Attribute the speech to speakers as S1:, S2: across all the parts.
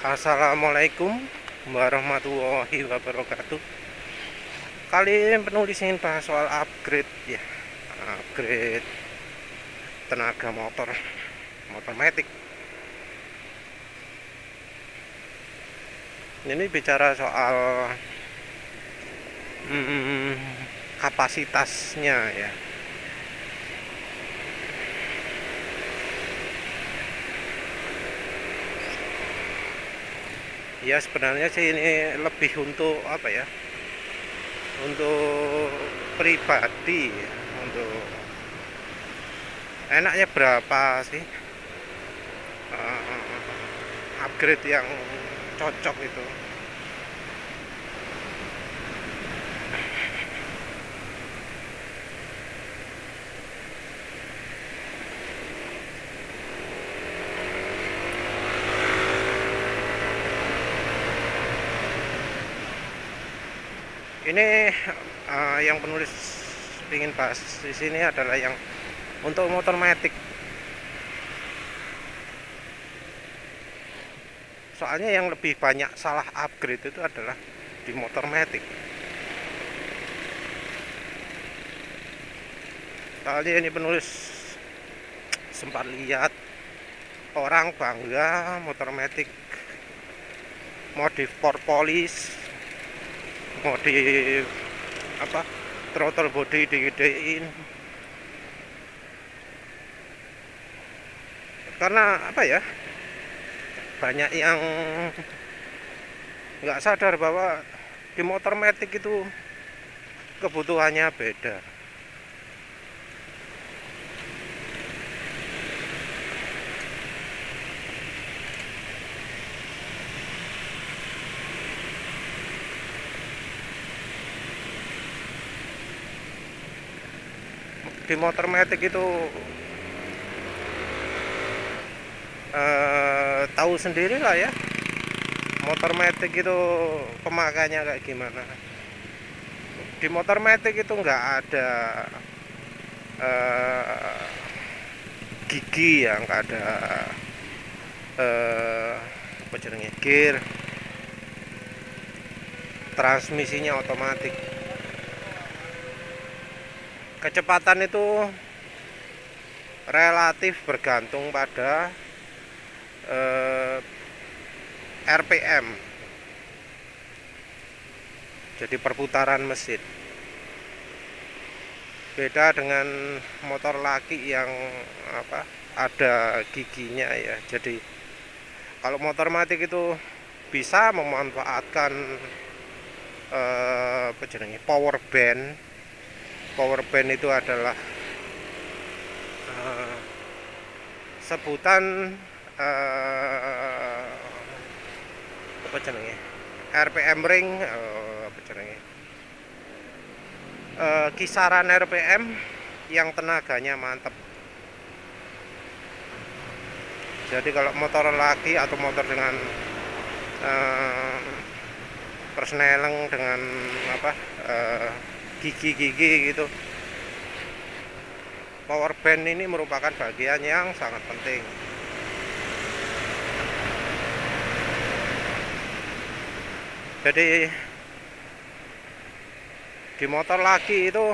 S1: Assalamualaikum warahmatullahi wabarakatuh. Kali ini penulis ingin bahas soal upgrade ya, upgrade tenaga motor, motor matic. Ini bicara soal hmm, kapasitasnya ya. Ya sebenarnya sih ini lebih untuk apa ya? Untuk pribadi ya, untuk enaknya berapa sih upgrade yang cocok itu. Ini yang penulis ingin bahas di sini adalah yang untuk motor matic. Soalnya yang lebih banyak salah upgrade itu adalah di motor matic. Soalnya ini penulis sempat lihat orang bangga motor matic modif porpolis, modif apa, throttle body digedein. Karena apa ya, banyak yang nggak sadar bahwa di motor matic itu kebutuhannya beda. Di motor matic itu tahu sendiri lah ya, motor matic itu pemakaiannya kayak gimana. Di motor matic itu nggak ada gigi ya, nggak ada apa jenenge, gear, transmisinya otomatis. Kecepatan itu relatif bergantung pada RPM, jadi perputaran mesin. Beda dengan motor laki yang apa, ada giginya ya. Jadi kalau motor matic itu bisa memanfaatkan apa jenenge, power band. Power band itu adalah sebutan apa jenenge, RPM ring, apa jenenge, kisaran RPM yang tenaganya mantap. Jadi kalau motor laki atau motor dengan persneleng dengan apa, gigi-gigi gitu, power band ini merupakan bagian yang sangat penting. Jadi di motor laki itu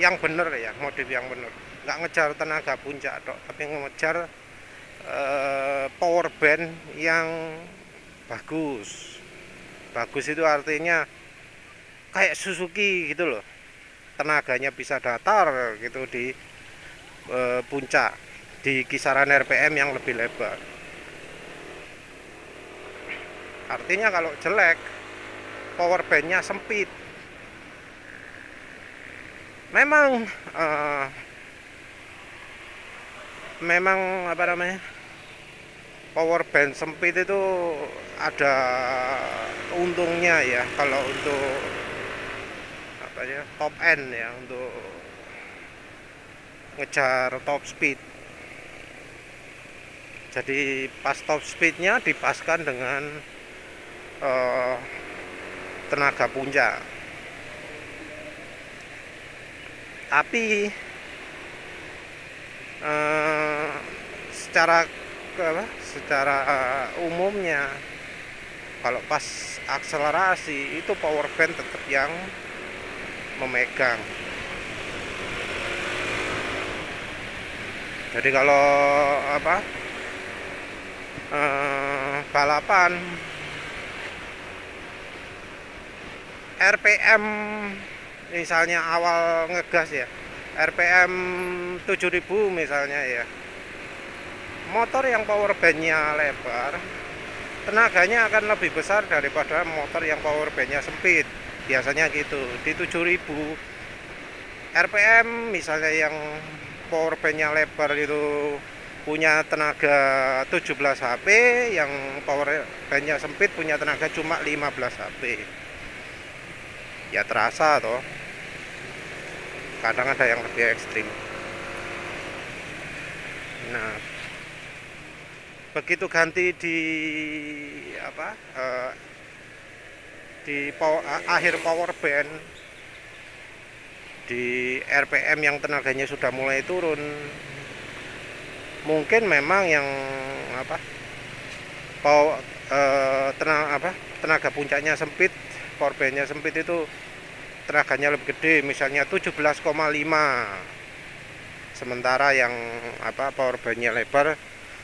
S1: yang bener ya, modif yang bener, nggak ngejar tenaga puncak dok, tapi ngejar power band yang bagus. Bagus itu artinya kayak Suzuki gitu loh, tenaganya bisa datar gitu di puncak, di kisaran RPM yang lebih lebar. Artinya kalau jelek, power bandnya sempit. Memang memang apa namanya, power band sempit itu ada untungnya ya, kalau untuk apa ya, top end ya, untuk ngejar top speed. Jadi pas top speednya dipaskan dengan tenaga puncak. Tapi secara secara umumnya kalau pas akselerasi itu power band tetap yang memegang. Jadi kalau balapan RPM misalnya awal ngegas ya, RPM 7000 misalnya ya, motor yang power bandnya lebar tenaganya akan lebih besar daripada motor yang power bandnya sempit. Biasanya gitu. Di 7000 RPM misalnya yang power bandnya lebar itu punya tenaga 17 HP, yang power bandnya sempit punya tenaga cuma 15 HP. Ya terasa toh, kadang ada yang lebih ekstrim. Nah, begitu ganti di akhir power band, di RPM yang tenaganya sudah mulai turun, mungkin memang yang tenaga puncaknya sempit, power bandnya sempit itu tenaganya lebih gede, misalnya 17,5, sementara yang power bandnya lebar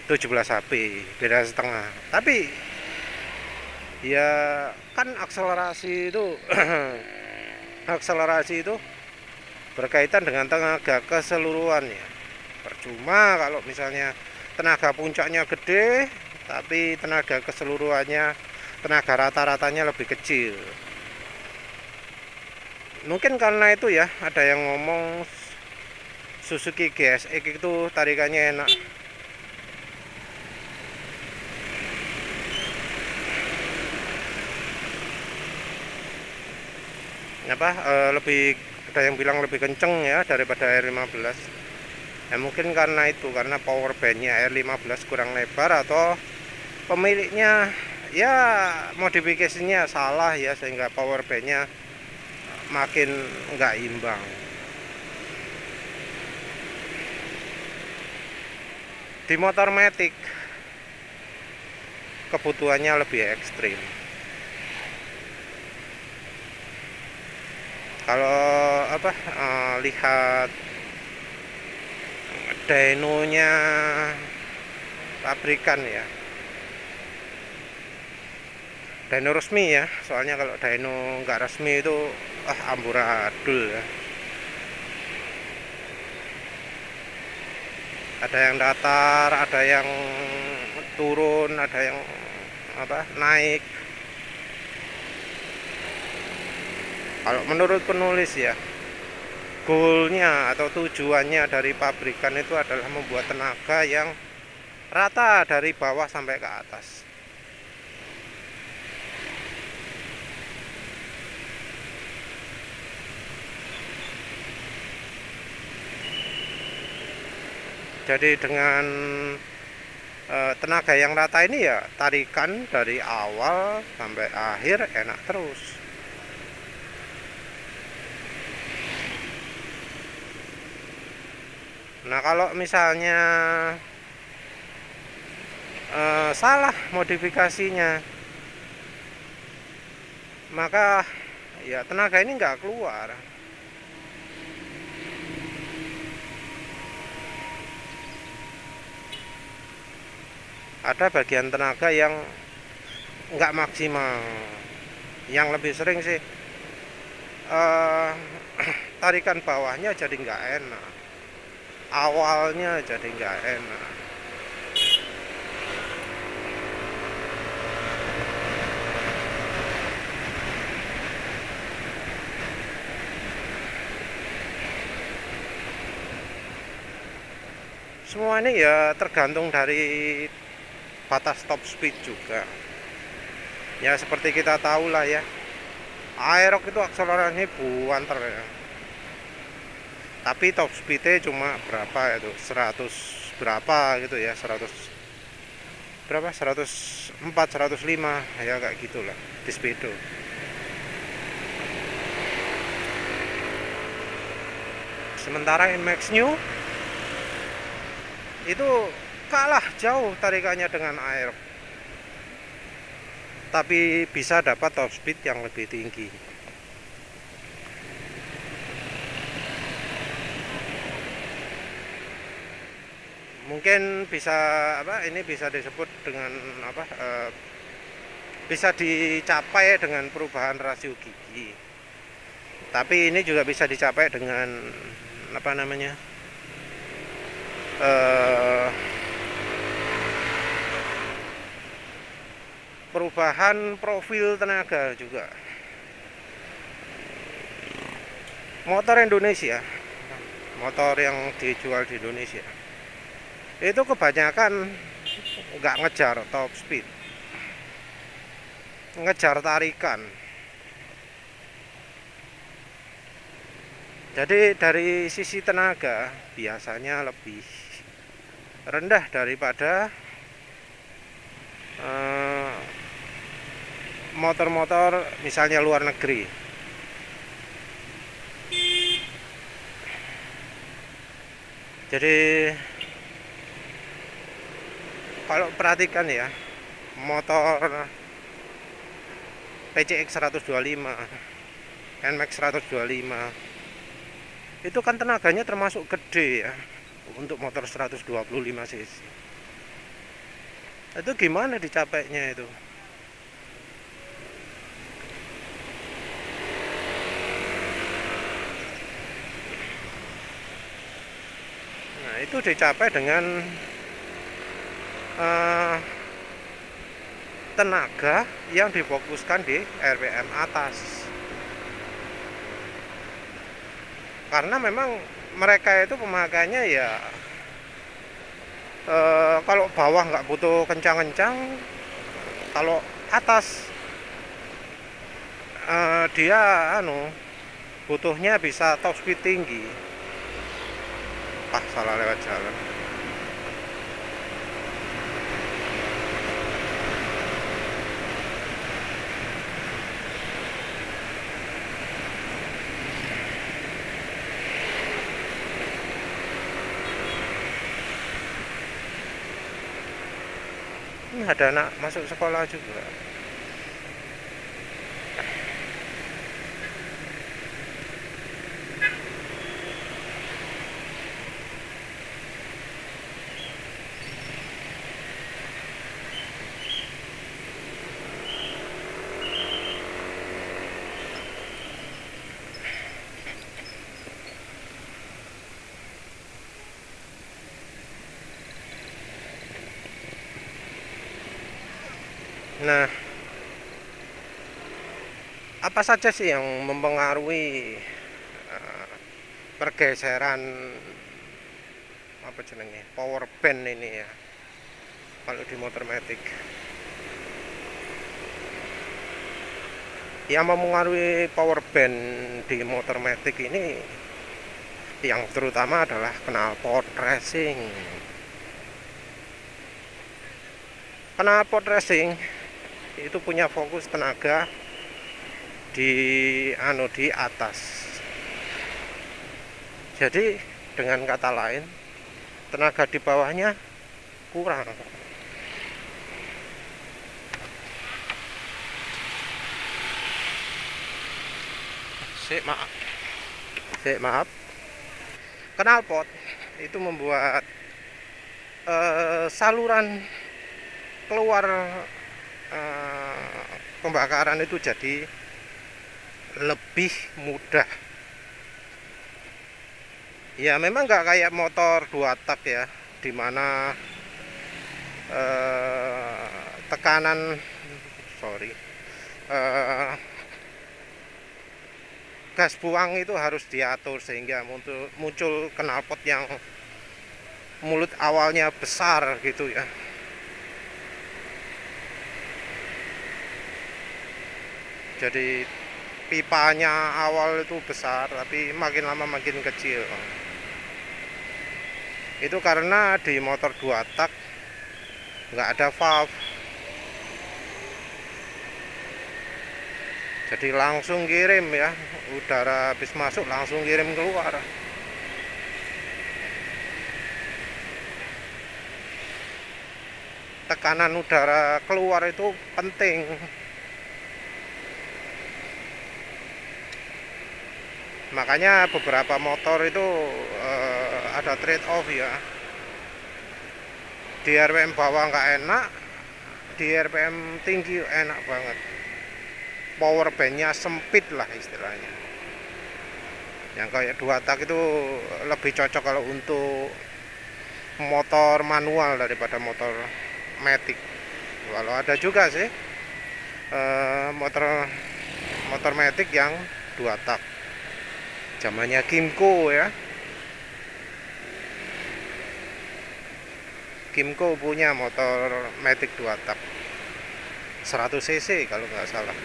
S1: 17 HP, beda setengah. Tapi ya kan akselerasi itu akselerasi itu berkaitan dengan tenaga keseluruhan ya. Percuma kalau misalnya tenaga puncaknya gede tapi tenaga keseluruhannya, tenaga rata-ratanya lebih kecil. Mungkin karena itu ya ada yang ngomong Suzuki GSX itu tarikannya enak. Lebih, ada yang bilang lebih kenceng ya daripada R15. Ya mungkin karena itu, karena power bandnya R15 kurang lebar, atau pemiliknya ya modifikasinya salah ya, sehingga power bandnya makin nggak imbang. Di motor matic kebutuhannya lebih ekstrim. Kalau lihat dynonya pabrikan ya, dyno resmi ya, soalnya kalau dyno nggak resmi itu amburadul ya. Ada yang datar, ada yang turun, ada yang naik. Kalau menurut penulis ya, goalnya atau tujuannya dari pabrikan itu adalah membuat tenaga yang rata dari bawah sampai ke atas. Jadi dengan tenaga yang rata ini ya, tarikan dari awal sampai akhir enak terus. Nah kalau misalnya salah modifikasinya, maka ya tenaga ini nggak keluar. Ada bagian tenaga yang nggak maksimal. Yang lebih sering sih tarikan bawahnya jadi nggak enak, awalnya jadi nggak enak. Semua ini ya tergantung dari batas top speed juga. Ya seperti kita tahu lah ya, Aerox itu akselerasinya buanter ya. Tapi top speednya cuma berapa itu, 100 berapa gitu ya, 100 berapa, 104, 105 ya, kayak gitulah di speedo. Sementara NMAX New itu kalah jauh tarikannya dengan air, tapi bisa dapat top speed yang lebih tinggi. Mungkin bisa apa, ini bisa disebut dengan apa, bisa dicapai dengan perubahan rasio gigi, tapi ini juga bisa dicapai dengan apa namanya, perubahan profil tenaga juga. Motor Indonesia, motor yang dijual di Indonesia itu kebanyakan nggak ngejar top speed, ngejar tarikan. Jadi dari sisi tenaga biasanya lebih rendah daripada motor-motor misalnya luar negeri. Jadi kalau perhatikan ya, motor PCX 125, NMAX 125 itu kan tenaganya termasuk gede ya untuk motor 125 cc. Itu gimana dicapainya itu? Nah, itu dicapai dengan tenaga yang difokuskan di RPM atas. Karena memang mereka itu pemakainya ya, kalau bawah nggak butuh kencang-kencang, kalau atas dia butuhnya bisa top speed tinggi. Salah lewat jalan. Ada anak masuk sekolah juga. Nah, apa saja sih yang mempengaruhi pergeseran apa jenenge power band ini ya kalau di motor matic? Yang mempengaruhi power band di motor matic ini yang terutama adalah knalpot racing. Knalpot racing itu punya fokus tenaga di atas. Jadi dengan kata lain, tenaga di bawahnya kurang. Maaf. Knalpot itu membuat saluran keluar pembakaran itu jadi lebih mudah. Ya memang nggak kayak motor 2 tak ya, dimana tekanan gas buang itu harus diatur sehingga muncul knalpot yang mulut awalnya besar gitu ya. Jadi pipanya awal itu besar tapi makin lama makin kecil. Itu karena di motor 2 tak nggak ada valve, jadi langsung kirim ya, udara habis masuk langsung kirim keluar. tekanan udara keluar itu penting. Makanya beberapa motor itu ada trade off ya. Di RPM bawah nggak enak, di RPM tinggi enak banget. Power bandnya sempit lah istilahnya. Yang kayak 2 tak itu lebih cocok kalau untuk motor manual daripada motor matic. Walau ada juga sih motor matic yang 2 tak. Zamannya Kymco ya. Kymco punya motor matic 2 tak 100 cc kalau nggak salah.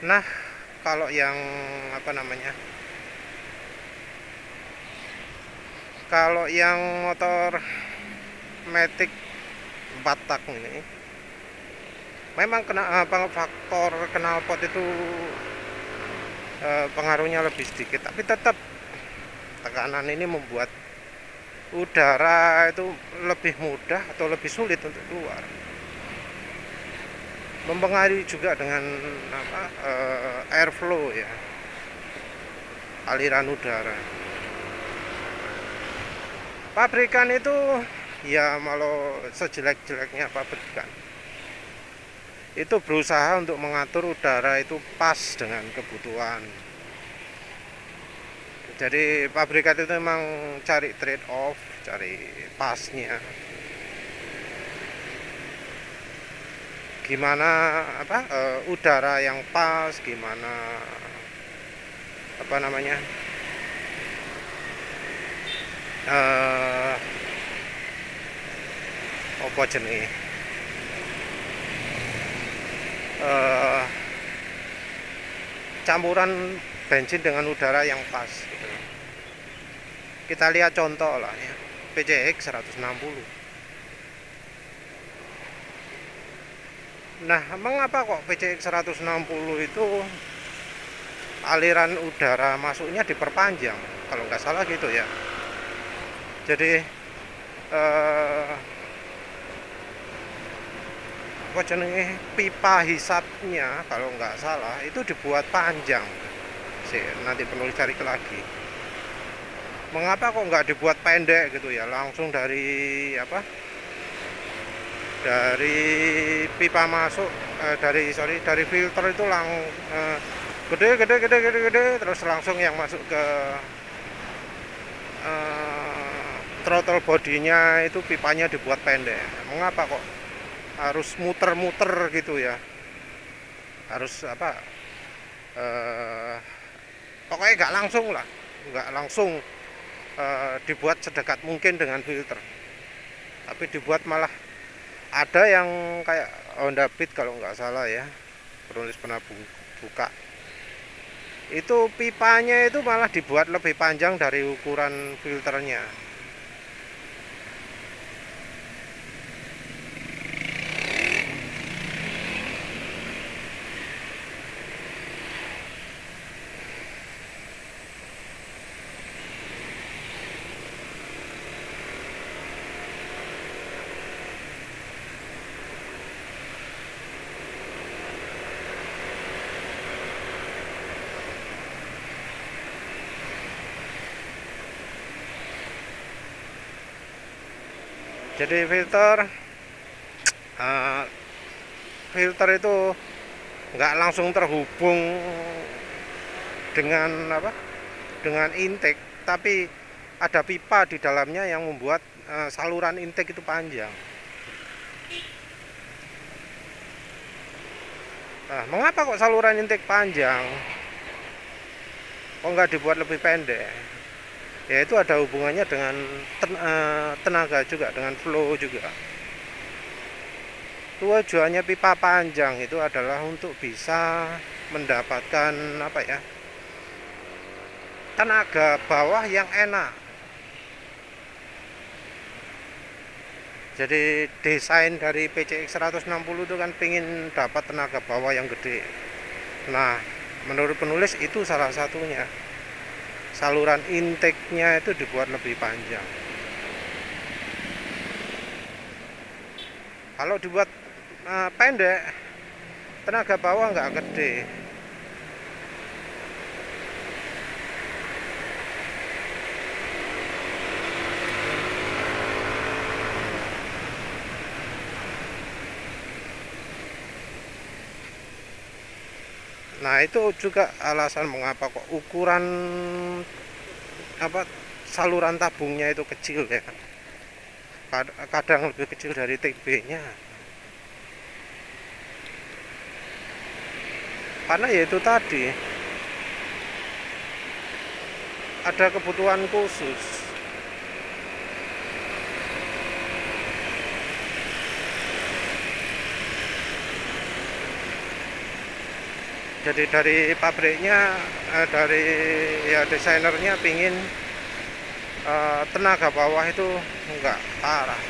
S1: Nah, kalau yang apa namanya? Kalau yang motor matic 4 tak ini memang faktor knalpot itu pengaruhnya lebih sedikit, tapi tetap tekanan ini membuat udara itu lebih mudah atau lebih sulit untuk keluar. Mempengaruhi juga dengan airflow ya, aliran udara. Pabrikan itu ya kalau sejelek-jeleknya pabrikan itu berusaha untuk mengatur udara itu pas dengan kebutuhan. Jadi pabrikan itu memang cari trade off, cari pasnya. Gimana udara yang pas, gimana apa jenenge campuran bensin dengan udara yang pas gitu. Kita lihat contoh lah ya, PCX 160. Nah, mengapa kok PCX 160 itu aliran udara masuknya diperpanjang? Kalau nggak salah gitu ya. Jadi pipa hisapnya kalau nggak salah itu dibuat panjang. Nanti penulis cari lagi. Mengapa kok nggak dibuat pendek gitu ya? Langsung dari dari pipa masuk dari filter itu gede terus langsung yang masuk ke throttle bodinya itu pipanya dibuat pendek. Mengapa kok harus muter-muter gitu ya? Harus pokoknya nggak langsung dibuat sedekat mungkin dengan filter, tapi dibuat malah ada yang kayak Honda Beat kalau nggak salah ya, penulis pernah buka itu pipanya itu malah dibuat lebih panjang dari ukuran filternya. Jadi filter itu nggak langsung terhubung dengan intake, tapi ada pipa di dalamnya yang membuat saluran intake itu panjang. Nah, mengapa kok saluran intake panjang? Kok nggak dibuat lebih pendek? Ya itu ada hubungannya dengan tenaga juga, dengan flow juga. Tujuannya pipa panjang itu adalah untuk bisa mendapatkan tenaga bawah yang enak. Jadi desain dari PCX 160 itu kan pingin dapat tenaga bawah yang gede. Nah, menurut penulis itu salah satunya. Saluran intake-nya itu dibuat lebih panjang. Kalau dibuat pendek, tenaga bawah nggak gede. Nah, itu juga alasan mengapa kok ukuran saluran tabungnya itu kecil ya. Kadang lebih kecil dari TB-nya. Karena ya itu tadi ada kebutuhan khusus. Jadi dari pabriknya, dari ya desainernya pingin tenaga bawah itu enggak parah.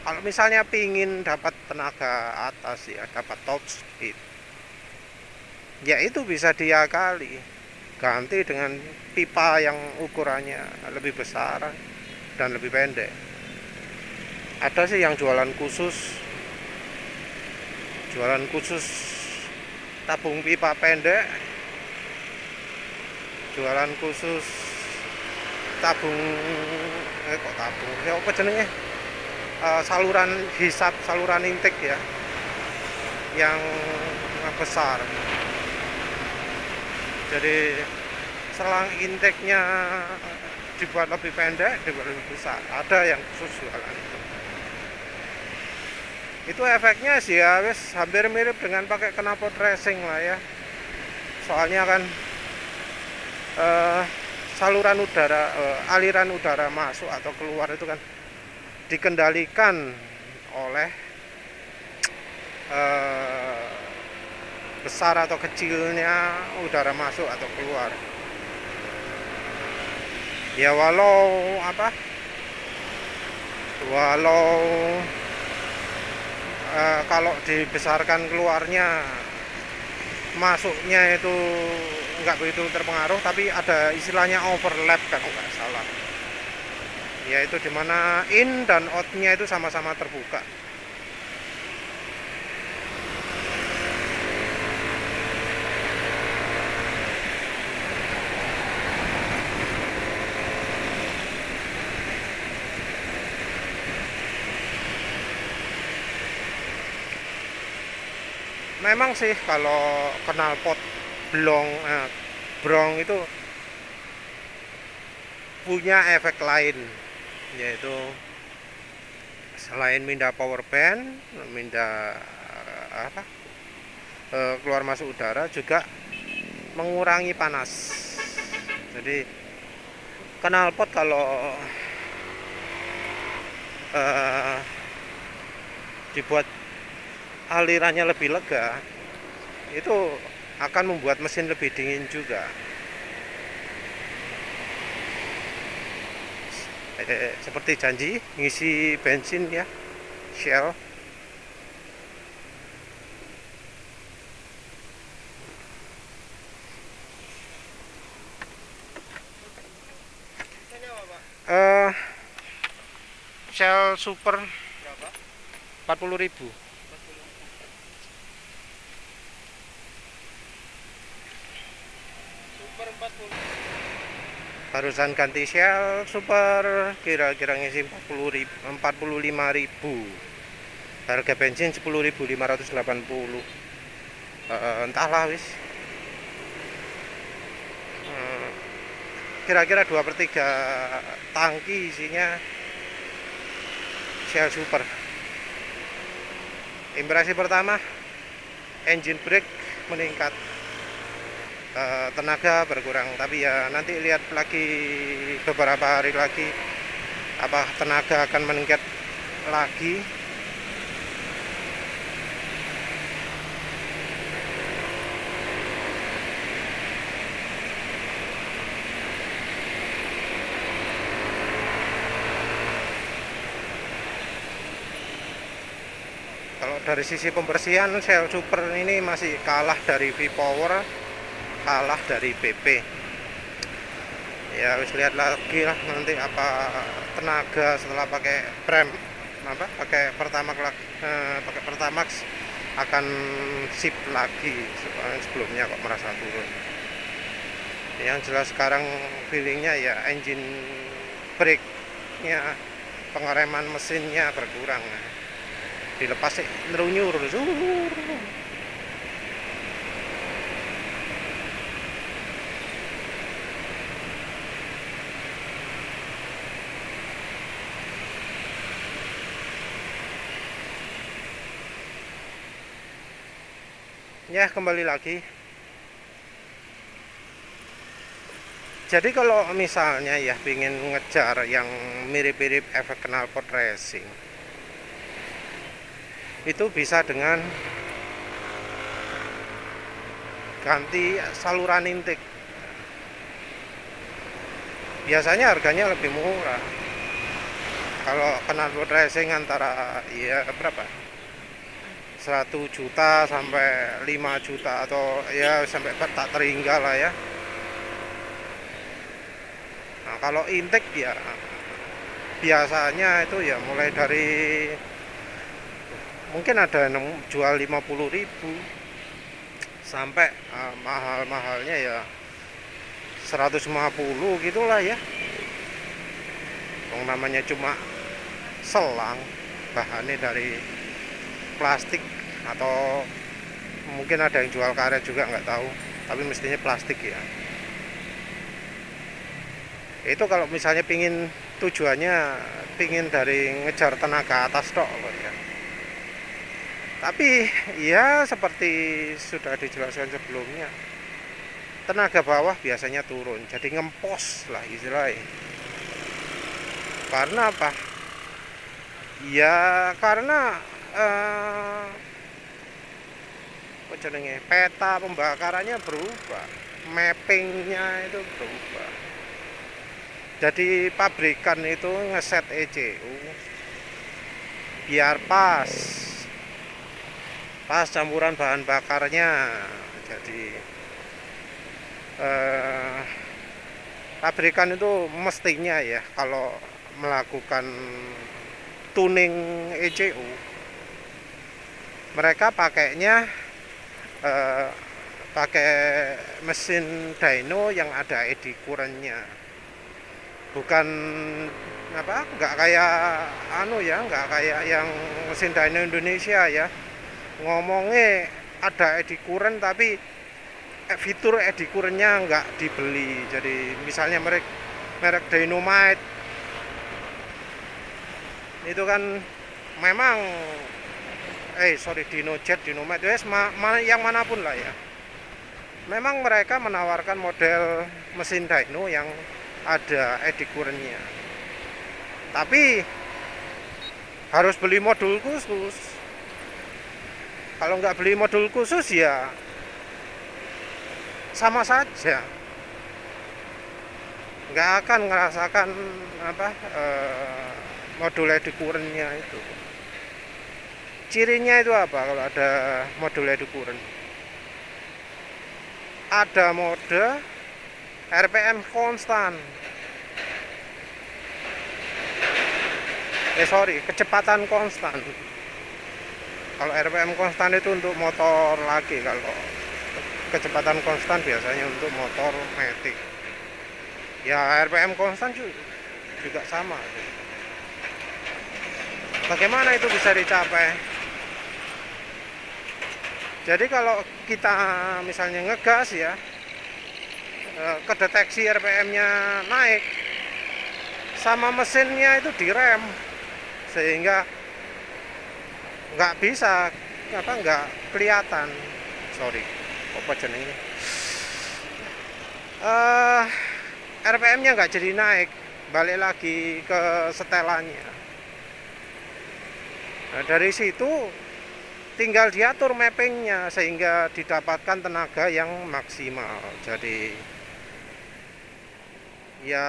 S1: Kalau misalnya pingin dapat tenaga atas ya, dapat top speed, ya itu bisa diakali, ganti dengan pipa yang ukurannya lebih besar dan lebih pendek. Ada sih yang jualan khusus tabung pipa pendek, jualan khusus tabung ya apa jenenge, saluran hisap, saluran intake ya, yang besar. Jadi selang intake-nya dibuat lebih pendek, dibuat lebih besar. Ada yang khusus jualan itu efeknya sih ya wes hampir mirip dengan pakai knalpot racing lah ya. Soalnya kan saluran udara, aliran udara masuk atau keluar itu kan dikendalikan oleh besar atau kecilnya udara masuk atau keluar. Ya walau kalau dibesarkan keluarnya, masuknya itu nggak begitu terpengaruh, tapi ada istilahnya overlap kan nggak salah, yaitu dimana in dan outnya itu sama-sama terbuka. Memang sih kalau knalpot brong itu punya efek lain, yaitu selain mindah power band, mindah keluar masuk udara, juga mengurangi panas. Jadi knalpot kalau dibuat alirannya lebih lega, itu akan membuat mesin lebih dingin juga. Seperti janji ngisi bensin ya, Shell. Shell Super 40.000. Barusan ganti Shell Super, kira-kira ngisi 45.000. Harga bensin 10.580. Entahlah wis. Kira-kira 2/3 tangki isinya Shell Super. Impresi pertama, engine brake meningkat, tenaga berkurang, tapi ya nanti lihat lagi beberapa hari lagi apa tenaga akan meningkat lagi. Kalau dari sisi pembersihan, Shell Super ini masih kalah dari V-Power, kalah dari BP. Ya harus lihat lagi lah nanti apa tenaga setelah pakai pakai Pertamax akan sip lagi sebelumnya kok merasa turun. Yang jelas sekarang feelingnya ya engine brake-nya, pengereman mesinnya berkurang. Dilepas sih nerunyur. Ya kembali lagi. Jadi kalau misalnya ya pingin ngejar yang mirip-mirip efek knalpot racing, itu bisa dengan ganti saluran intake. Biasanya harganya lebih murah. Kalau knalpot racing antara ya berapa? 1 juta sampai 5 juta atau ya sampai tak terhingga lah ya. Nah, kalau intake ya biasanya itu ya mulai dari mungkin ada yang jual 50.000 sampai mahal-mahalnya ya 150 gitulah ya. Yang namanya cuma selang, bahannya dari plastik atau mungkin ada yang jual karet juga nggak tahu, tapi mestinya plastik ya. Itu kalau misalnya tujuannya pingin dari ngejar tenaga atas tok loh ya. Tapi ya seperti sudah dijelaskan sebelumnya, tenaga bawah biasanya turun, jadi ngempos lah istilahnya. Karena apa? Ya karena peta pembakarannya berubah, mappingnya itu berubah. Jadi pabrikan itu ngeset ECU biar pas campuran bahan bakarnya. Jadi pabrikan itu mestinya ya kalau melakukan tuning ECU, mereka pakainya pakai mesin dyno yang ada eddy current-nya, bukan nggak kayak nggak kayak yang mesin dyno Indonesia ya, ngomongnya ada eddy current tapi fitur eddy current-nya nggak dibeli. Jadi misalnya merek Dynamite itu kan memang Dinojet, Dynamite, yang manapun lah ya, memang mereka menawarkan model mesin dyno yang ada eddy current-nya, tapi harus beli modul khusus. Kalau nggak beli modul khusus ya sama saja, nggak akan ngerasakan modul eddy current-nya itu. Cirinya itu apa kalau ada modul eddy current? Ada mode RPM konstan. Kecepatan konstan. Kalau RPM konstan itu untuk motor lagi, kalau kecepatan konstan biasanya untuk motor matic. Ya RPM konstan juga sama. Bagaimana itu bisa dicapai? Jadi kalau kita misalnya ngegas ya, kedeteksi RPM-nya naik, sama mesinnya itu direm, sehingga nggak bisa nggak kelihatan. Apa jenenge? RPM-nya nggak jadi naik, balik lagi ke setelannya. Nah, dari situ tinggal diatur mappingnya sehingga didapatkan tenaga yang maksimal. Jadi ya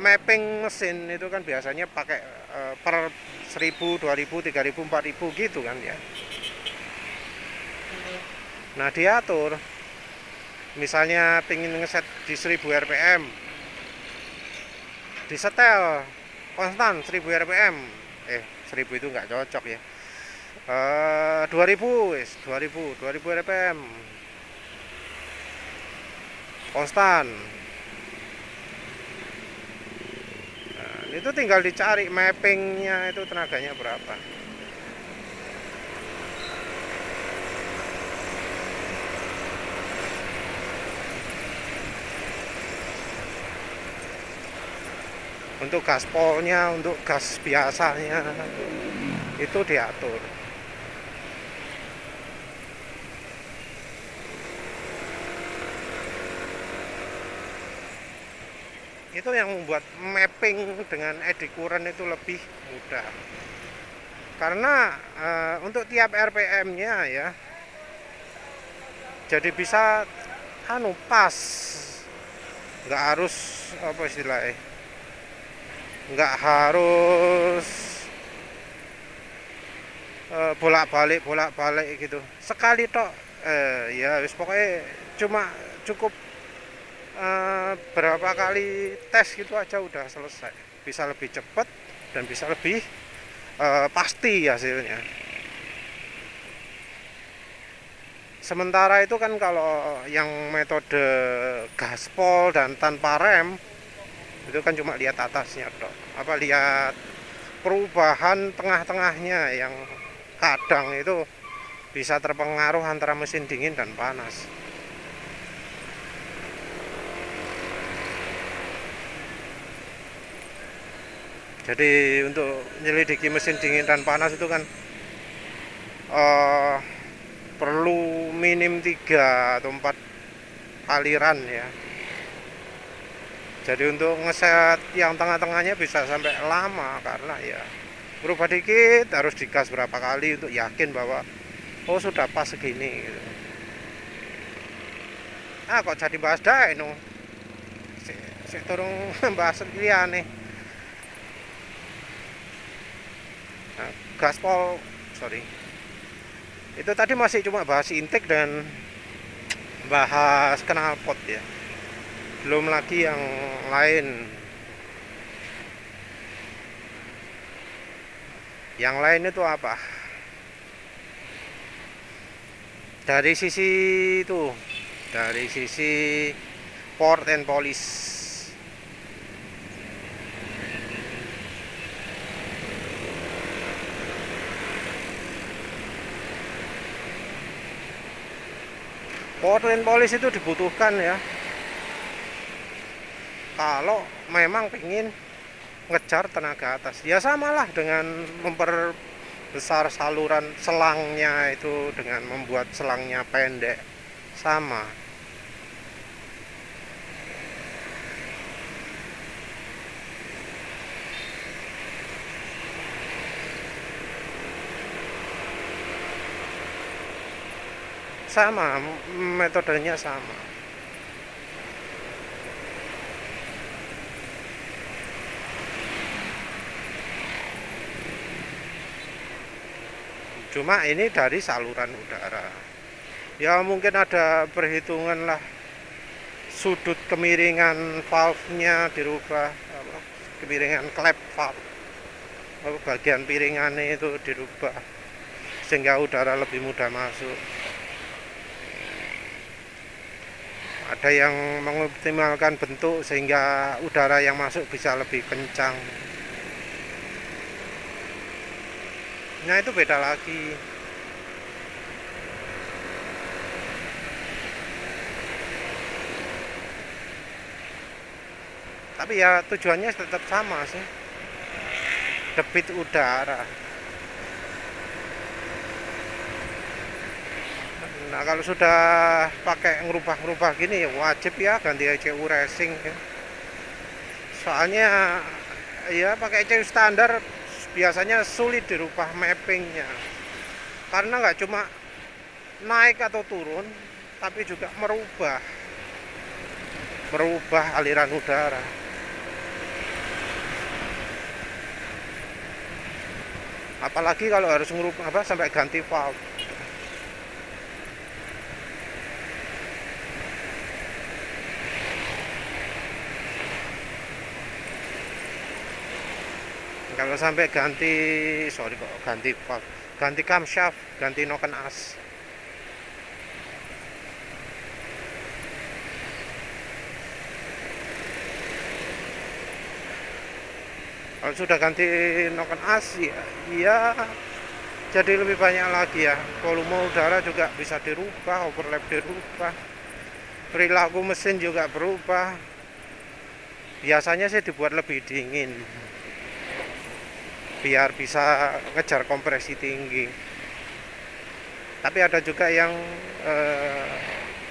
S1: mapping mesin itu kan biasanya pakai per 1000, 2000, 3000, 4000 gitu kan ya. Nah diatur, misalnya pengen ngeset di 1000 rpm, disetel konstan 1000 rpm, 1000 itu nggak cocok ya, 2000 wis, 2000 rpm konstan. Nah, itu tinggal dicari mappingnya itu tenaganya berapa. Untuk gaspolnya, untuk gas biasanya itu diatur. Itu yang membuat mapping dengan eddy current itu lebih mudah, karena untuk tiap RPM-nya ya, jadi bisa pas, nggak harus apa istilahnya, nggak harus bolak-balik gitu sekali tok. Ya wis pokoknya cuma cukup berapa kali tes gitu aja udah selesai, bisa lebih cepat dan bisa lebih pasti hasilnya. Sementara itu kan kalau yang metode gaspol dan tanpa rem itu kan cuma lihat atasnya dok, apa lihat perubahan tengah-tengahnya yang kadang itu bisa terpengaruh antara mesin dingin dan panas. Jadi untuk menyelidiki mesin dingin dan panas itu kan perlu minim 3 atau 4 aliran ya. Jadi untuk ngeset yang tengah-tengahnya bisa sampai lama, karena ya berubah dikit harus digas berapa kali untuk yakin bahwa oh sudah pas segini gitu. Kok jadi bahas dae no. Sik turung bahas liyane. Nah, gaspol, sorry. Itu tadi masih cuma bahas intake dan bahas knalpot ya. Belum lagi yang lain. Yang lain itu apa? Dari sisi itu, dari sisi port and polish. Port and polish itu dibutuhkan ya, kalau memang pengen ngejar tenaga atas. Ya samalah dengan memperbesar saluran selangnya itu, dengan membuat selangnya pendek, sama. Sama, metodenya sama. Cuma ini dari saluran udara. Ya mungkin ada perhitungan lah, sudut kemiringan valve-nya dirubah, kemiringan klep valve, bagian piringannya itu dirubah sehingga udara lebih mudah masuk. Ada yang mengoptimalkan bentuk sehingga udara yang masuk bisa lebih kencang. Nah itu beda lagi. Tapi ya tujuannya tetap sama sih, debit udara. Nah kalau sudah pakai ngerubah-ngerubah gini ya wajib ya ganti ECU racing ya. Soalnya ya pakai ECU standar biasanya sulit dirubah mappingnya, karena nggak cuma naik atau turun, tapi juga merubah aliran udara. apalagi kalau harus nguruk apa sampai ganti valve. Kalau sampai ganti valve, ganti camshaft, ganti noken as. Kalau sudah ganti noken as ya jadi lebih banyak lagi ya, volume udara juga bisa dirubah, overlap dirubah, perilaku mesin juga berubah. Biasanya sih dibuat lebih dingin biar bisa ngejar kompresi tinggi, tapi ada juga yang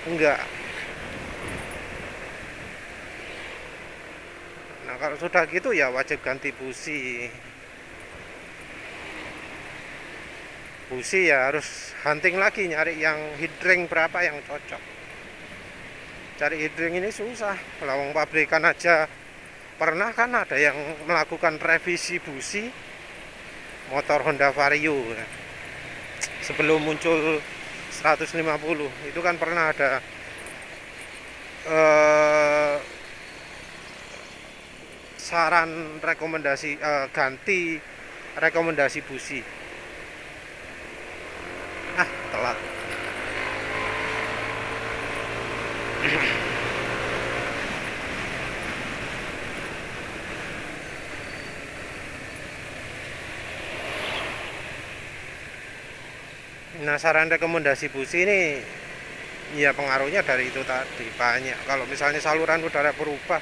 S1: enggak. Nah kalau sudah gitu ya wajib ganti busi. Ya harus hunting lagi nyari yang heat ring berapa yang cocok. Cari heat ring ini susah, lawang pabrikan aja pernah kan ada yang melakukan revisi busi motor Honda Vario sebelum muncul 150. Itu kan pernah ada saran rekomendasi ganti rekomendasi busi. Telat. Nah saran rekomendasi busi ini ya pengaruhnya dari itu tadi banyak. Kalau misalnya saluran udara berubah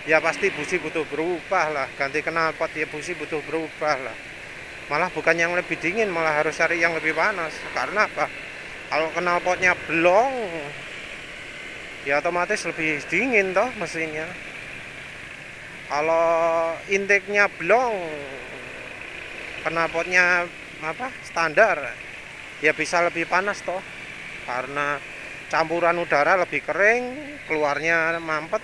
S1: ya pasti busi butuh berubah lah, ganti knalpot ya busi butuh berubah lah. Malah bukan yang lebih dingin, malah harus cari yang lebih panas. Karena apa? Kalau knalpotnya blong ya otomatis lebih dingin toh mesinnya. Kalau intake-nya blong, knalpotnya apa standar ya bisa lebih panas toh, karena campuran udara lebih kering, keluarnya mampet.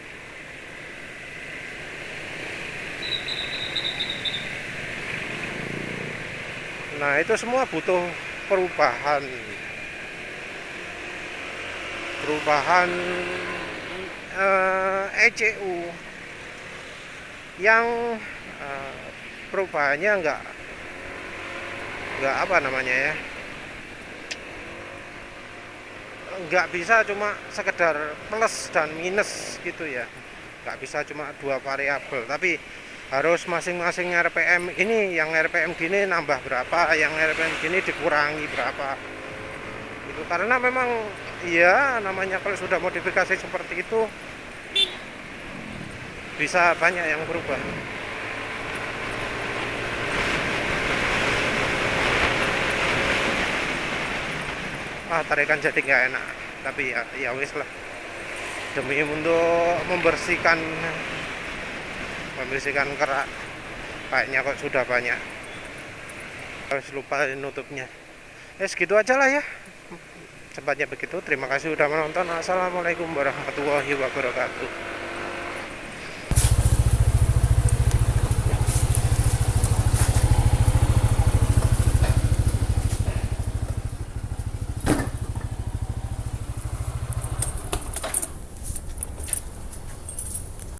S1: Nah itu semua butuh perubahan ECU yang perubahannya enggak apa namanya ya, enggak bisa cuma sekedar plus dan minus gitu ya, enggak bisa cuma dua variabel, tapi harus masing-masing RPM ini, yang RPM gini nambah berapa, yang RPM gini dikurangi berapa itu. Karena memang ya namanya kalau sudah modifikasi seperti itu bisa banyak yang berubah. Tarikan jadi nggak enak, tapi ya wis lah, demi untuk membersihkan kerak kayaknya kok sudah banyak. Harus lupa nutupnya. Segitu aja lah ya, sempatnya begitu. Terima kasih sudah menonton. Assalamualaikum warahmatullahi wabarakatuh.